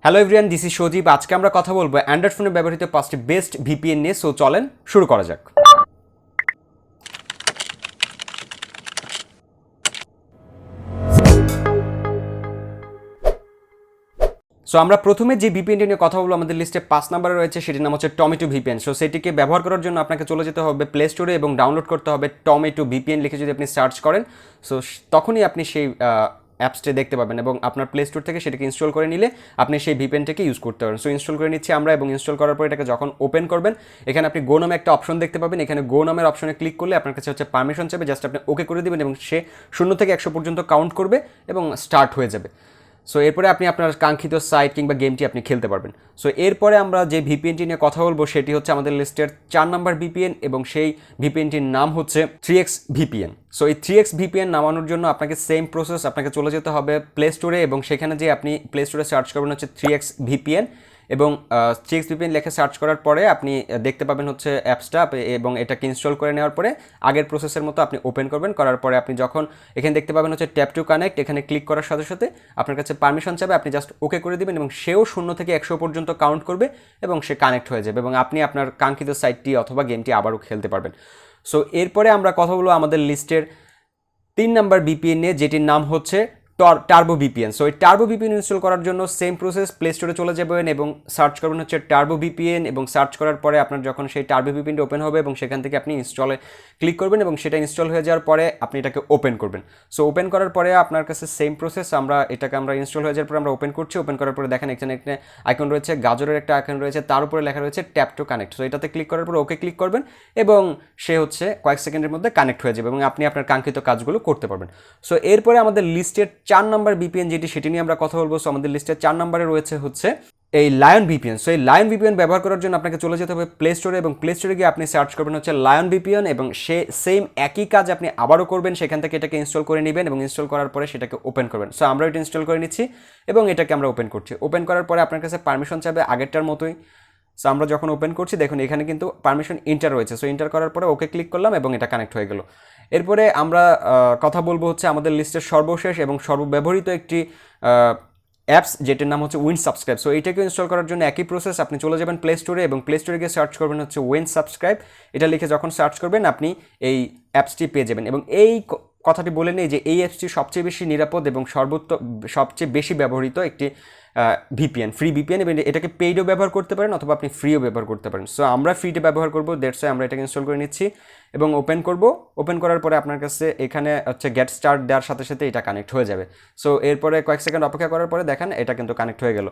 Hello everyone, this is সজীব। আজকে আমরা কথা বলবো অ্যান্ড্রয়েড ফোনে ব্যবহৃত 5টি বেস্ট ভিপিএন নিয়ে। সো চলেন শুরু করা যাক। সো আমরা প্রথমে যে ভিপিএনটি নিয়ে কথা বলবো, আমাদের লিস্টে 5 নম্বরে রয়েছে, সেটির নাম হচ্ছে টমেটো ভিপিএন। সো সেটিকে ব্যবহার করার জন্য আপনাকে চলে যেতে হবে প্লে স্টোরে এবং ডাউনলোড করতে হবে টমেটো ভিপিএন লিখে। যদি আপনি সার্চ করেন সো তখনই আপনি সেই অ্যাপসটি দেখতে পাবেন এবং আপনার প্লে স্টোর থেকে সেটাকে ইনস্টল করে নিলে আপনি সেই ভিপিএনটাকে ইউজ করতে পারেন। সো ইনস্টল করে নিচ্ছি আমরা, এবং ইনস্টল করার পর এটাকে যখন ওপেন করবেন, এখানে আপনি গো নামে একটা অপশন দেখতে পাবেন। এখানে গো নামের অপশনে ক্লিক করলে আপনার কাছে হচ্ছে পারমিশন চাইবে, জাস্ট আপনি ওকে করে দেবেন এবং সে 0 থেকে 100 পর্যন্ত কাউন্ট করবে এবং স্টার্ট হয়ে যাবে। সো এরপরে আপনি আপনার কাঙ্ক্ষিত সাইট কিংবা গেমটি আপনি খেলতে পারবেন। সো এরপরে আমরা যে ভিপিএনটি নিয়ে কথা বলবো সেটি হচ্ছে আমাদের লিস্টের 4 নম্বর ভিপিএন, এবং সেই ভিপিএনটির নাম হচ্ছে 3x VPN। সো এই 3x VPN নামানোর জন্য আপনাকে সেম প্রসেস, আপনাকে চলে যেতে হবে প্লে স্টোরে এবং সেখানে যে আপনি প্লে স্টোরে সার্চ করবেন হচ্ছে 3x VPN, এবং 3x VPN লিখে সার্চ করার পরে আপনি দেখতে পাবেন হচ্ছে অ্যাপসটা, এবং এটাকে ইনস্টল করে নেওয়ার পরে আগের প্রসেসের মতো আপনি ওপেন করবেন। করার পরে আপনি যখন এখানে দেখতে পাবেন হচ্ছে ট্যাপ টু কানেক্ট, এখানে ক্লিক করার সাথে সাথে আপনার কাছে পারমিশন চাইবে, আপনি জাস্ট ওকে করে দেবেন এবং সেও 0 থেকে 100 পর্যন্ত কাউন্ট করবে এবং সে কানেক্ট হয়ে যাবে এবং আপনি আপনার কাঙ্ক্ষিত সাইটটি অথবা গেমটি আবারও খেলতে পারবেন। সো এরপরে আমরা কথা বলবো আমাদের লিস্টের 3 নম্বর ভিপিএন নিয়ে, যেটির নাম হচ্ছে টার্বো ভিপিএন। সো এই টার্বো ভিপিএন ইনস্টল করার জন্য সেম প্রসেস, প্লে স্টোরে চলে যাবেন এবং সার্চ করবেন হচ্ছে টার্বো ভিপিএন, এবং সার্চ করার পরে আপনার যখন সেই টার্বো ভিপিএনটি ওপেন হবে এবং সেখান থেকে আপনি ইনস্টলে ক্লিক করবেন এবং সেটা ইনস্টল হয়ে যাওয়ার পরে আপনি এটাকে ওপেন করবেন। সো ওপেন করার পরে আপনার কাছে সেম প্রসেস, আমরা ইনস্টল হয়ে যাওয়ার পরে আমরা ওপেন করছি। ওপেন করার পরে দেখেন এখানে একটা আইকন রয়েছে, গাজরের একটা আইকন রয়েছে, তার উপরে লেখা রয়েছে ট্যাপ টু কানেক্ট। সো এটাতে ক্লিক করার পরে ওকে ক্লিক করবেন এবং সে হচ্ছে কয়েক সেকেন্ডের মধ্যে কানেক্ট হয়ে যাবে এবং আপনি আপনার কাঙ্ক্ষিত কাজগুলো করতে পারবেন। সো এরপরে আমাদের লিস্টের 4 নম্বর ভিপিএন যেটি, সেটি নিয়ে আমরা কথা বলবো। সো আমাদের লিস্টের 4 নম্বরে রয়েছে হচ্ছে এই লায়ন ভিপিএন। সো এই লায়ন ভিপিএন ব্যবহার করার জন্য আপনাকে চলে যেতে হবে প্লে স্টোরে, এবং প্লে স্টোরে গিয়ে আপনি সার্চ করবেন হচ্ছে লায়ন ভিপিএন, এবং সেম একই কাজ আপনি আবারও করবেন। সেখান থেকে এটাকে ইনস্টল করে নেবেন এবং ইনস্টল করার পরে সেটাকে ওপেন করবেন। সো আমরা এটা ইনস্টল করে নিচ্ছি এবং এটাকে আমরা ওপেন করছি। ওপেন করার পরে আপনার কাছে পারমিশন চাইবে আগেরটার মতোই। সো আমরা যখন ওপেন করছি দেখুন এখানে কিন্তু পারমিশন ইন্টার রয়েছে। সো ইন্টার করার পরে ওকে ক্লিক করলাম এবং এটা কানেক্ট হয়ে গেল। এরপরে আমরা কথা বলবো হচ্ছে আমাদের লিস্টের সর্বশেষ এবং সর্বব্যবহৃত একটি অ্যাপস, যেটির নাম হচ্ছে উইন্ডসাবস্ক্রাইব। সো এইটাকে ইনস্টল করার জন্য একই প্রসেস, আপনি চলে যাবেন প্লে স্টোরে এবং প্লে স্টোরে গিয়ে সার্চ করবেন হচ্ছে উইন্ডসাবস্ক্রাইব। এটা লিখে যখন সার্চ করবেন আপনি এই অ্যাপসটি পেয়ে যাবেন। এবং এই কথাটি বলে নেই যে এই অ্যাপসটি সবচেয়ে বেশি নিরাপদ এবং সবচেয়ে বেশি ব্যবহৃত একটি ভিপিএন, ফ্রি ভিপিএন, এবং এটাকে পেইডও ব্যবহার করতে পারেন অথবা আপনি ফ্রিও ব্যবহার করতে পারেন। সো আমরা ফ্রিতে ব্যবহার করবো, দ্যাটস ওয়াই আমরা এটাকে ইনস্টল করে নিচ্ছি এবং ওপেন করব। ওপেন করার পরে আপনার কাছে এখানে হচ্ছে গেট স্টার্ট দেওয়ার সাথে সাথে এটা কানেক্ট হয়ে যাবে। সো এরপরে কয়েক সেকেন্ড অপেক্ষা করার পরে দেখেন এটা কিন্তু কানেক্ট হয়ে গেল।